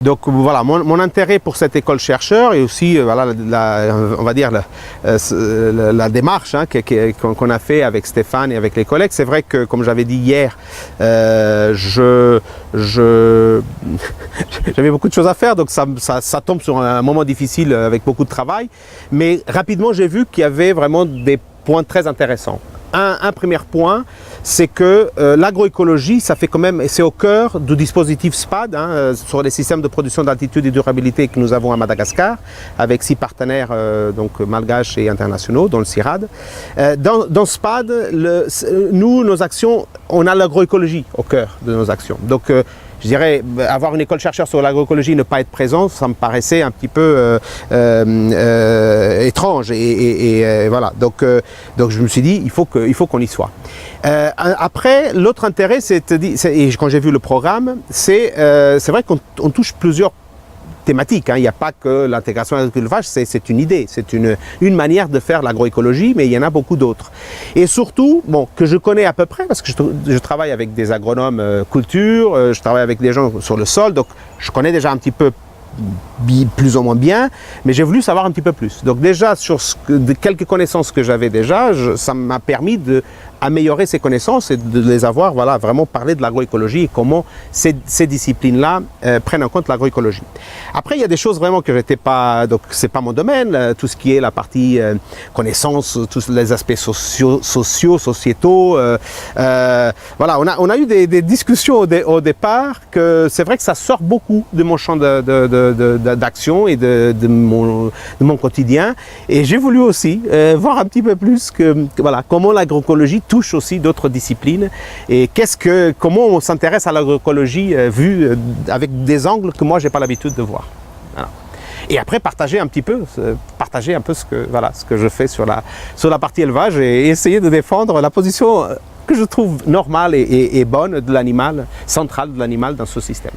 Donc voilà, mon intérêt pour cette école chercheur et aussi voilà, on va dire la démarche hein, qu'on a fait avec Stéphane et avec les collègues. C'est vrai que, comme j'avais dit hier, j'avais beaucoup de choses à faire, donc ça tombe sur un moment difficile avec beaucoup de travail. Mais rapidement, j'ai vu qu'il y avait vraiment des points très intéressants. Un premier point, c'est que l'agroécologie, ça fait quand même, c'est au cœur du dispositif SPAD, hein, sur les systèmes de production d'altitude et durabilité que nous avons à Madagascar, avec 6 partenaires donc malgaches et internationaux, dont le CIRAD. Dans SPAD, nous, nos actions, on a l'agroécologie au cœur de nos actions. Donc, je dirais, avoir une école chercheur sur l'agroécologie et ne pas être présent, ça me paraissait un petit peu étrange. Et voilà, donc je me suis dit, il faut qu'on y soit. Après, l'autre intérêt, et quand j'ai vu le programme, c'est vrai qu'on touche plusieurs thématiques. Hein. Il n'y a pas que l'intégration de l'élevage, c'est une idée, c'est une manière de faire l'agroécologie, mais il y en a beaucoup d'autres. Et surtout, bon, que je connais à peu près, parce que je travaille avec des agronomes culture, je travaille avec des gens sur le sol, donc je connais déjà un petit peu plus ou moins bien, mais j'ai voulu savoir un petit peu plus. Donc déjà, sur quelques connaissances que j'avais déjà, ça m'a permis d'améliorer ces connaissances et de les avoir, voilà, vraiment parler de l'agroécologie et comment ces disciplines-là prennent en compte l'agroécologie. Après, il y a des choses vraiment que j'étais pas, donc c'est pas mon domaine, tout ce qui est la partie connaissances, tous les aspects sociétaux. Voilà, on a eu des discussions au départ que c'est vrai que ça sort beaucoup de mon champ d'action et de mon quotidien. Et j'ai voulu aussi voir un petit peu plus voilà, comment l'agroécologie touche aussi d'autres disciplines et comment on s'intéresse à l'agroécologie vue avec des angles que moi j'ai pas l'habitude de voir. Voilà. Et après partager un peu ce que je fais sur la partie élevage et essayer de défendre la position que je trouve normale et bonne de l'animal, centrale de l'animal dans ce système.